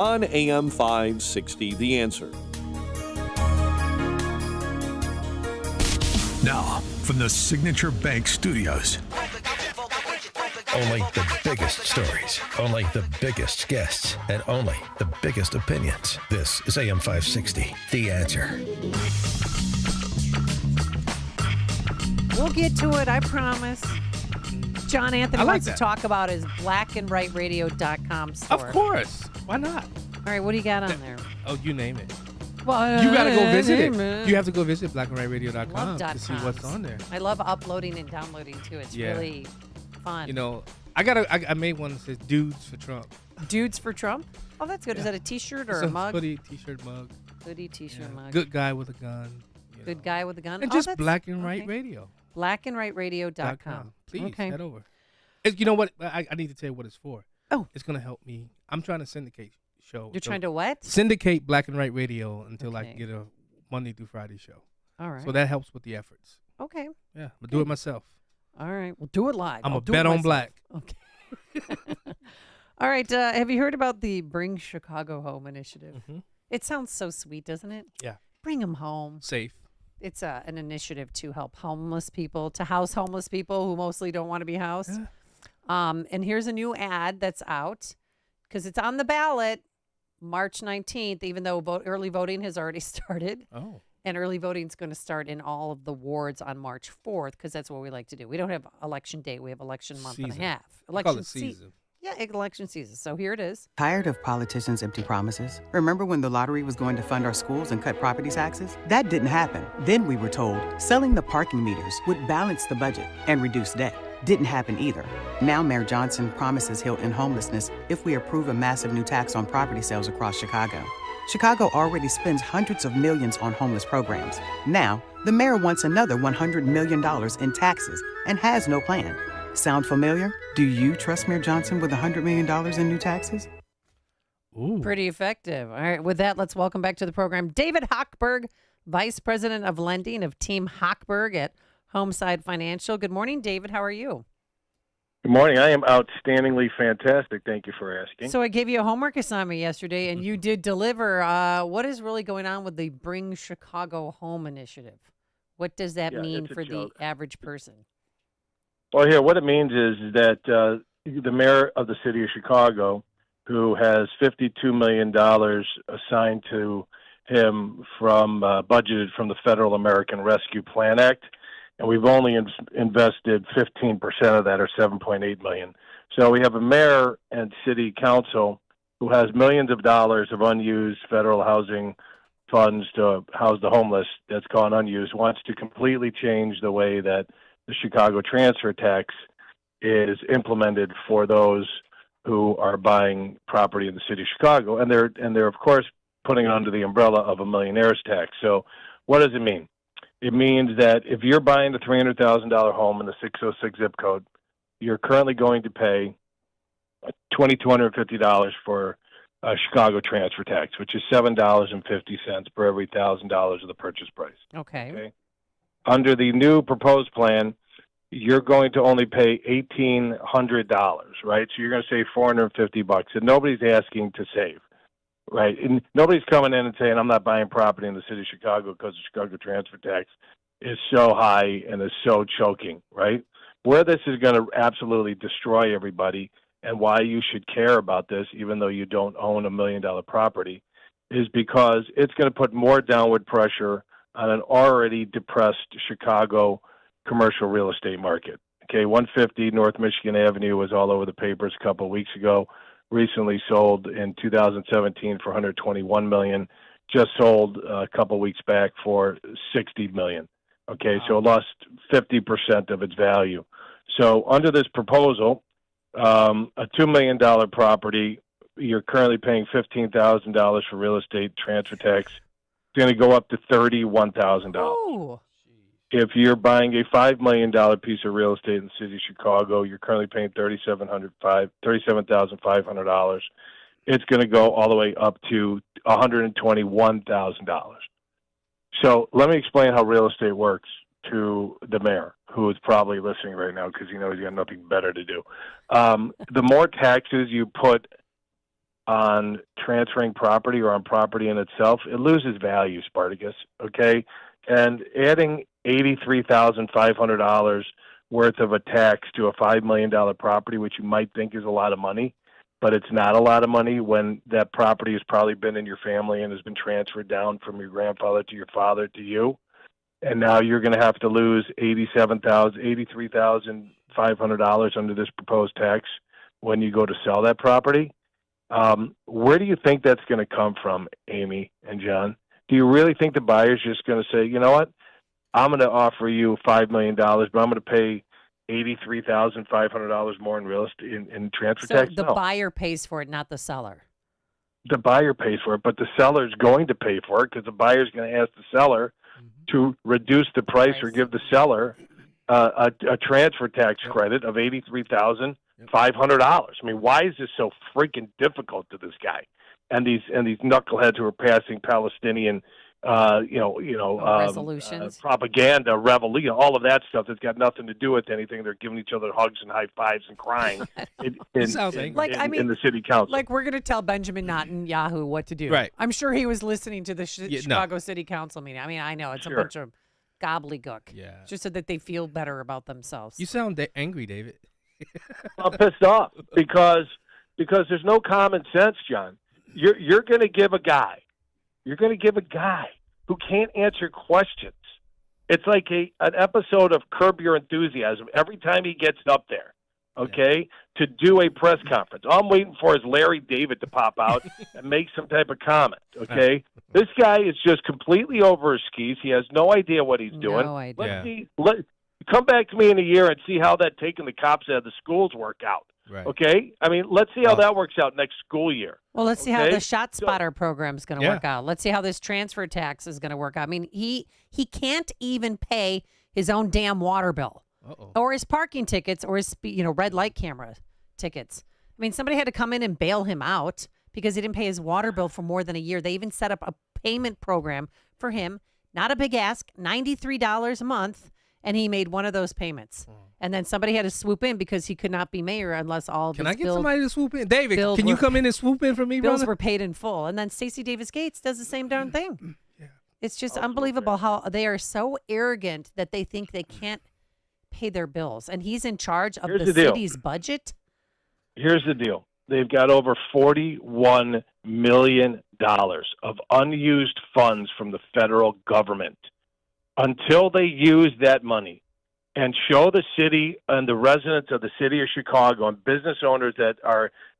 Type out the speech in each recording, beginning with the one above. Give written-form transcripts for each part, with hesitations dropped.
on AM 560, The Answer. Now, from the Signature Bank Studios. Only the biggest stories, only the biggest guests, and only the biggest opinions. This is AM 560, The Answer. We'll get to it, I promise. John Anthony wants to talk about his blackandwhiteradio.com store. Of course. Why not? All right, what do you got on there? Oh, you name it. Well, You got to go visit it. You have to go visit blackandwhiteradio.com to see what's on there. I love uploading and downloading, too. It's really fun. You know, I made one that says Dudes for Trump. Dudes for Trump? Oh, that's good. Is that a T-shirt or a mug? Hoodie, T-shirt, mug. Hoodie, T-shirt, mug. Good guy with a gun. Good guy with a gun. And just Black and White Radio. blackandwhiteradio.com. Please, head over. You know what? I need to tell you what it's for. Oh. It's going to help me. I'm trying to syndicate show. You're trying to what? Syndicate Black and White Radio until I can get a Monday through Friday show. All right. So that helps with the efforts. Okay. Yeah, but do it myself. All right. We'll do it live. I'm a bet on black. Okay. All right. Have you heard about the Bring Chicago Home initiative? Mm-hmm. It sounds so sweet, doesn't it? Yeah. Bring them home. Safe. It's an initiative to help homeless people, to house homeless people who mostly don't want to be housed. Yeah. And here's a new ad that's out because it's on the ballot March 19th, even though early voting has already started. Oh. And early voting is going to start in all of the wards on March 4th because that's what we like to do. We don't have election day. We have election month and a half. Election season. Yeah, election season. So here it is. Tired of politicians' empty promises? Remember when the lottery was going to fund our schools and cut property taxes? That didn't happen. Then we were told selling the parking meters would balance the budget and reduce debt. Didn't happen either. Now Mayor Johnson promises he'll end homelessness if we approve a massive new tax on property sales across Chicago. Chicago already spends hundreds of millions on homeless programs. Now, the mayor wants another $100 million in taxes and has no plan. Sound familiar? Do you trust Mayor Johnson with $100 million in new taxes? Ooh. Pretty effective. All right, with that, let's welcome back to the program David Hochberg, Vice President of Lending of Team Hochberg at Homeside Financial. Good morning, David. How are you? Good morning. I am outstandingly fantastic. Thank you for asking. So I gave you a homework assignment yesterday, and you did deliver. What is really going on with the Bring Chicago Home initiative? What does that mean for the average person? Well, here, what it means is that the mayor of the city of Chicago, who has $52 million assigned to him from budgeted from the Federal American Rescue Plan Act, and we've only invested 15% of that, or $7.8 million. So we have a mayor and city council who has millions of dollars of unused federal housing funds to house the homeless that's gone unused, wants to completely change the way that the Chicago transfer tax is implemented for those who are buying property in the city of Chicago. And they're of course putting it under the umbrella of a millionaire's tax. So what does it mean? It means that if you're buying a $300,000 home in the 606 zip code, you're currently going to pay $2,250 for Chicago transfer tax, which is $7.50 per every $1,000 of the purchase price. Okay. Under the new proposed plan, you're going to only pay $1,800, right? So you're going to save $450, and nobody's asking to save. Right, and nobody's coming in and saying, I'm not buying property in the city of Chicago because the Chicago transfer tax is so high and is so choking, right? Where this is going to absolutely destroy everybody and why you should care about this, even though you don't own $1 million property, is because it's going to put more downward pressure on an already depressed Chicago commercial real estate market. Okay, 150 North Michigan Avenue was all over the papers a couple of weeks ago. Recently sold in 2017 for $121 million, just sold a couple weeks back for $60 million. Okay, wow. So it lost 50% of its value. So under this proposal, a $2 million property, you're currently paying $15,000 for real estate transfer tax. It's going to go up to $31,000. Oh. If you're buying a $5 million piece of real estate in the city of Chicago, you're currently paying $37,500. It's going to go all the way up to $121,000. So let me explain how real estate works to the mayor, who is probably listening right now because he knows he's got nothing better to do. The more taxes you put on transferring property or on property in itself, it loses value, Spartacus, okay? And adding $83,500 worth of a tax to a $5 million property, which you might think is a lot of money, but it's not a lot of money when that property has probably been in your family and has been transferred down from your grandfather to your father to you. And now you're going to have to lose $83,500 under this proposed tax when you go to sell that property. Where do you think that's going to come from, Amy and John? Do you really think the buyer's just going to say, you know what, I'm going to offer you $5 million, but I'm going to pay $83,500 more in real estate in transfer tax? So the buyer pays for it, not the seller. The buyer pays for it, but the seller's going to pay for it because the buyer's going to ask the seller to reduce the price or give the seller a transfer tax credit of $83,500. I mean, why is this so freaking difficult to this guy and these knuckleheads who are passing Palestinian, resolutions, propaganda, all of that stuff that's got nothing to do with anything? They're giving each other hugs and high fives and crying in the city council. Like we're going to tell Benjamin Netanyahu what to do. Right. I'm sure he was listening to the Chicago City Council meeting. I mean, I know it's a bunch of gobbledygook. Yeah. Just so that they feel better about themselves. You sound angry, David. I'm pissed off because there's no common sense, John. You're going to give a guy who can't answer questions. It's like an episode of Curb Your Enthusiasm every time he gets up there, okay, to do a press conference. All I'm waiting for is Larry David to pop out and make some type of comment, okay? This guy is just completely over his skis. He has no idea what he's doing. No idea. Come back to me in a year and see how that taking the cops out of the schools work out. Right. Okay? I mean, let's see how that works out next school year. Well, let's see how the Shot Spotter program is going to work out. Let's see how this transfer tax is going to work out. I mean, he can't even pay his own damn water bill or his parking tickets or his red light camera tickets. I mean, somebody had to come in and bail him out because he didn't pay his water bill for more than a year. They even set up a payment program for him. Not a big ask, $93 a month. And he made one of those payments. And then somebody had to swoop in because he could not be mayor unless all of his Can I get somebody to swoop in? David, can you come in and swoop in for me, bills brother? were paid in full. And then Stacey Davis Gates does the same darn thing. Yeah. It's just unbelievable how they are so arrogant that they think they can't pay their bills. And he's in charge of the city's budget. Here's the deal. They've got over $41 million of unused funds from the federal government. Until they use that money and show the city and the residents of the city of Chicago and business owners that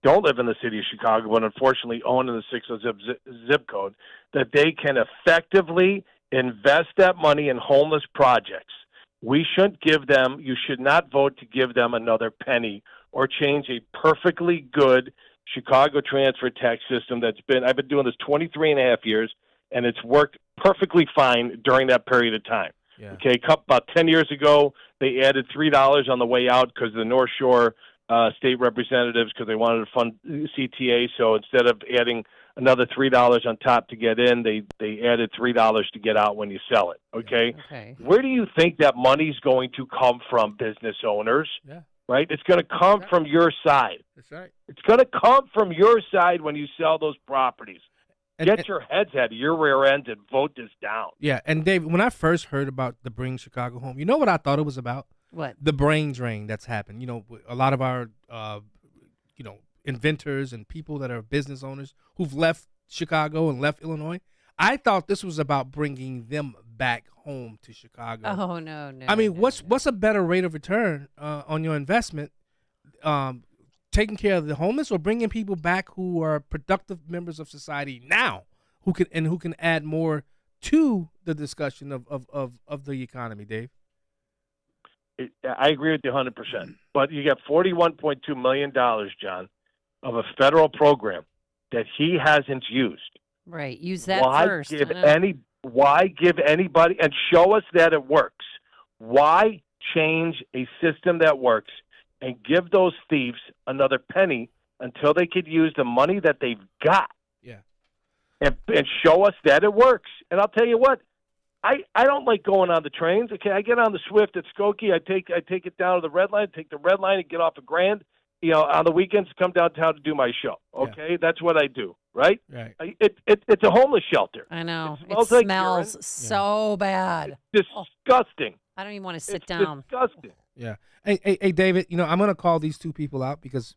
don't live in the city of Chicago but unfortunately own in the 600 zip code, that they can effectively invest that money in homeless projects. You should not vote to give them another penny or change a perfectly good Chicago transfer tax system I've been doing this 23 and a half years, and it's worked perfectly fine during that period of time. Yeah. Okay, about 10 years ago, they added $3 on the way out because the North Shore state representatives, because they wanted to fund CTA. So instead of adding another $3 on top to get in, they added $3 to get out when you sell it. Okay? Where do you think that money's going to come from, business owners? Yeah. Right? It's going to come from your side. That's right. It's going to come from your side when you sell those properties. Get your heads out of your rear ends and vote this down. Yeah, and David, when I first heard about the Bring Chicago Home, you know what I thought it was about? What? The brain drain that's happened. You know, a lot of our, inventors and people that are business owners who've left Chicago and left Illinois. I thought this was about bringing them back home to Chicago. Oh, no. I mean, what's a better rate of return on your investment? Taking care of the homeless or bringing people back who are productive members of society now who can add more to the discussion of the economy, Dave? I agree with you 100%. But you got $41.2 million, John, of a federal program that he hasn't used. Right. Use that first. Why give anybody and show us that it works? Why change a system that works and give those thieves another penny until they could use the money that they've got? Yeah. And show us that it works. And I'll tell you what, I don't like going on the trains. Okay, I get on the Swift at Skokie. I take it down to the Red Line, take the Red Line and get off at Grand, on the weekends, come downtown to do my show. Okay, that's what I do. Right. Right. It's a homeless shelter. I know. It smells like urine. so bad. It's disgusting. I don't even want to sit It's down. disgusting. Yeah. Hey, David. I'm gonna call these two people out because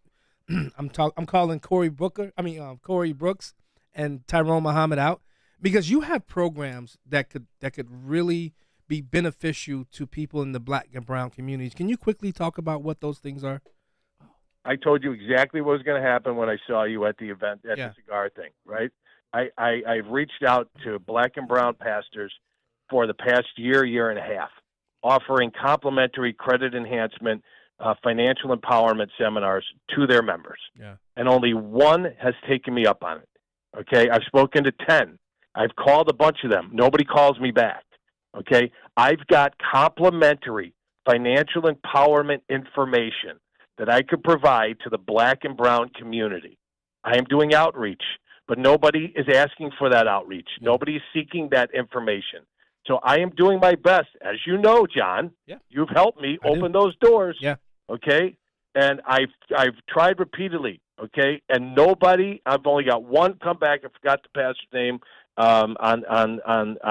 I'm calling Corey Brooks and Tyrone Muhammad out because you have programs that could really be beneficial to people in the Black and brown communities. Can you quickly talk about what those things are? I told you exactly what was going to happen when I saw you at the event at the cigar thing, right? I've reached out to Black and brown pastors for the past year and a half, offering complimentary credit enhancement, financial empowerment seminars to their members. Yeah. And only one has taken me up on it. Okay, I've spoken to 10. I've called a bunch of them. Nobody calls me back. Okay, I've got complimentary financial empowerment information that I could provide to the Black and brown community. I am doing outreach, but nobody is asking for that outreach. Nobody is seeking that information. So I am doing my best. As you know, John, you've helped me open those doors. Yeah. Okay? And I've tried repeatedly, okay? And nobody, I've only got one come back. I forgot the pastor's name on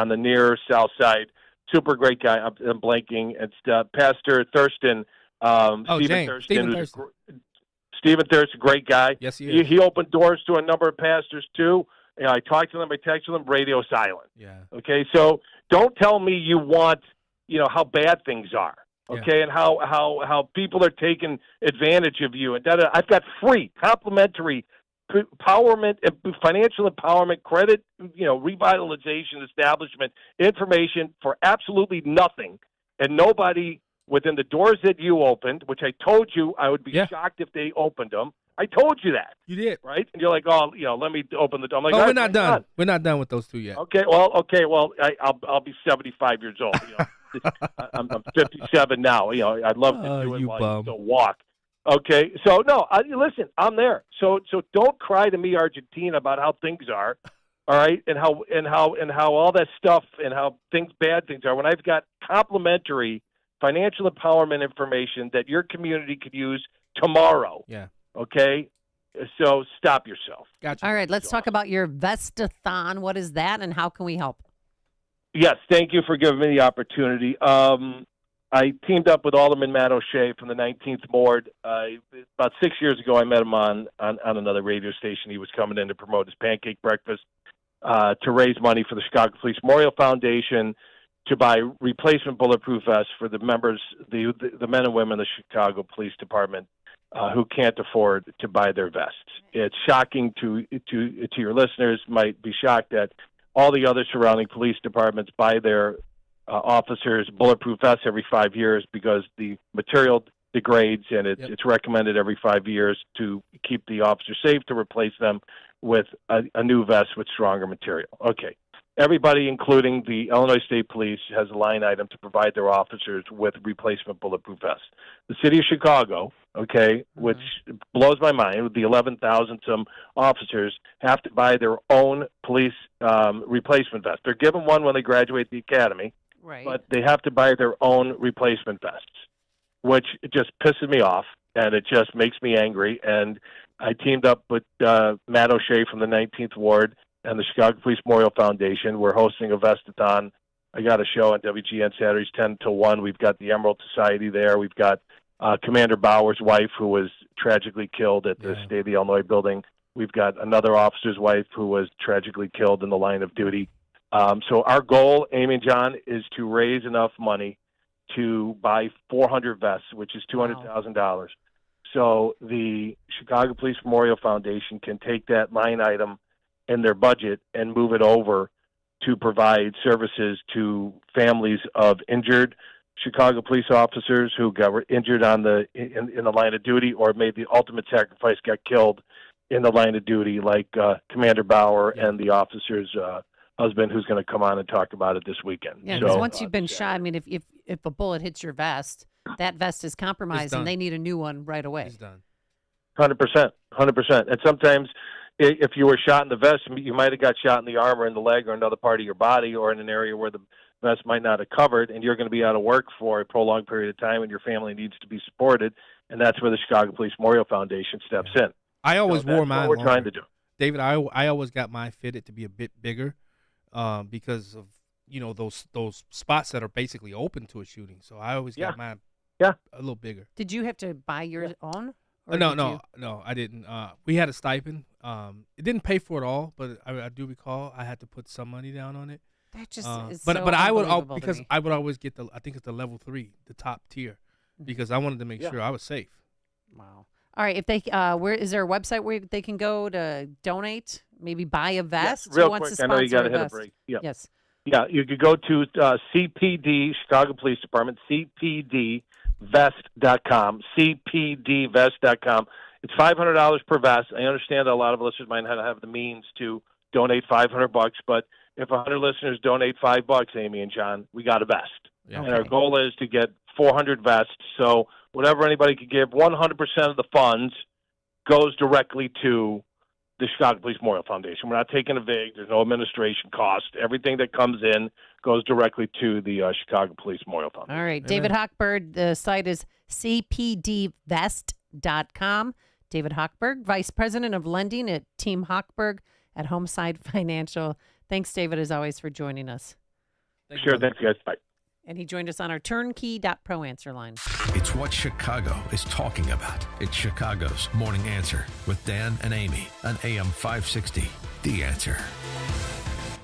the near south side. Super great guy. I'm blanking. It's Pastor Thurston. Stephen Thurston, great guy. Yes, he is. He opened doors to a number of pastors too. I talked to them, I texted them, radio silent. Yeah. Okay, so don't tell me you want, how bad things are. Okay, and how people are taking advantage of you and I've got free, complimentary empowerment, financial empowerment, credit, revitalization, establishment information for absolutely nothing, and nobody within the doors that you opened, which I told you I would be shocked if they opened them. I told you that. You did. Right? And you're like, let me open the door. I'm like, no, we're not done. We're not done with those two yet. Okay, well, I'll be 75 years old. I'm 57 now. I'd love to do it while you still walk. Okay, so no, listen, I'm there. So don't cry to me, Argentina, about how things are. All right, and how all that stuff and how bad things are. When I've got complimentary financial empowerment information that your community could use tomorrow. Yeah. Okay? So stop yourself. Gotcha. All right, let's talk about your Vestathon. What is that, and how can we help? Yes, thank you for giving me the opportunity. I teamed up with Alderman Matt O'Shea from the 19th Ward. About 6 years ago, I met him on another radio station. He was coming in to promote his pancake breakfast to raise money for the Chicago Police Memorial Foundation to buy replacement bulletproof vests for the members, the men and women of the Chicago Police Department who can't afford to buy their vests. It's shocking to your listeners, might be shocked that all the other surrounding police departments buy their officers bulletproof vests every 5 years because the material degrades, and it's recommended every 5 years to keep the officer safe to replace them with a new vest with stronger material. Okay. Everybody, including the Illinois State Police, has a line item to provide their officers with replacement bulletproof vests. The city of Chicago, which blows my mind, with the 11,000 some officers, have to buy their own police replacement vest. They're given one when they graduate the academy, but they have to buy their own replacement vests, which just pisses me off, and it just makes me angry. And I teamed up with Matt O'Shea from the 19th Ward and the Chicago Police Memorial Foundation. We're hosting a Vestathon. I got a show on WGN Saturdays 10 till 1. We've got the Emerald Society there. We've got Commander Bauer's wife, who was tragically killed at the State of the Illinois building. We've got another officer's wife who was tragically killed in the line of duty. So our goal, Amy and John, is to raise enough money to buy 400 vests, which is $200,000. So the Chicago Police Memorial Foundation can take that line item in their budget and move it over to provide services to families of injured Chicago police officers who got injured in the line of duty or made the ultimate sacrifice, got killed in the line of duty, like Commander Bauer and the officer's husband, who's going to come on and talk about it this weekend. Yeah, because once you've been shot, I mean, if a bullet hits your vest, that vest is compromised and they need a new one right away. It's done. 100%. And sometimes if you were shot in the vest, you might have got shot in the arm or in the leg or another part of your body or in an area where the vest might not have covered, and you're going to be out of work for a prolonged period of time and your family needs to be supported. And that's where the Chicago Police Memorial Foundation steps in. I always So wore that's mine what we're trying longer. to do. David, I always got mine fitted to be a bit bigger, because of those spots that are basically open to a shooting. So I always got mine a little bigger. Did you have to buy your own? Or No, did no, you- no, I didn't. We had a stipend. It didn't pay for it all, but I do recall I had to put some money down on it. That just is but so but I would unbelievable to because me. I would always get I think it's the level 3, the top tier, because I wanted to make sure I was safe. Wow. All right. If they, where is there a website where they can go to donate? Maybe buy a vest. Yes, real Who wants quick, to I know you sponsor got to hit a vest? break. Yeah. Yes. Yeah, you could go to CPD, Chicago Police Department, cpdvest.com, cpdvest.com. It's $500 per vest. I understand that a lot of listeners might not have the means to donate $500, but if 100 listeners donate $5, Amy and John, we got a vest. Yeah. And our goal is to get 400 vests. So whatever anybody could give, 100% of the funds goes directly to the Chicago Police Memorial Foundation. We're not taking a VIG. There's no administration cost. Everything that comes in goes directly to the Chicago Police Memorial Foundation. All right. David Hochberg, the site is cpdvest.com. David Hochberg, Vice President of Lending at Team Hochberg at Homeside Financial. Thanks, David, as always, for joining us. Sure. Thanks, guys. Bye. And he joined us on our turnkey.pro answer line. It's what Chicago is talking about. It's Chicago's Morning Answer with Dan and Amy on AM 560. The Answer.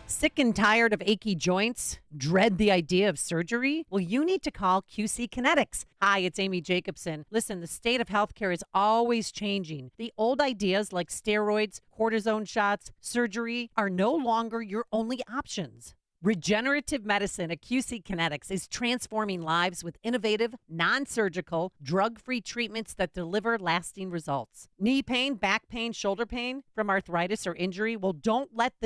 Sick and tired of achy joints? Dread the idea of surgery? Well, you need to call QC Kinetics. Hi, it's Amy Jacobson. Listen, the state of healthcare is always changing. The old ideas like steroids, cortisone shots, surgery are no longer your only options. Regenerative medicine at QC Kinetics is transforming lives with innovative, non-surgical, drug-free treatments that deliver lasting results. Knee pain, back pain, shoulder pain from arthritis or injury? Well, don't let this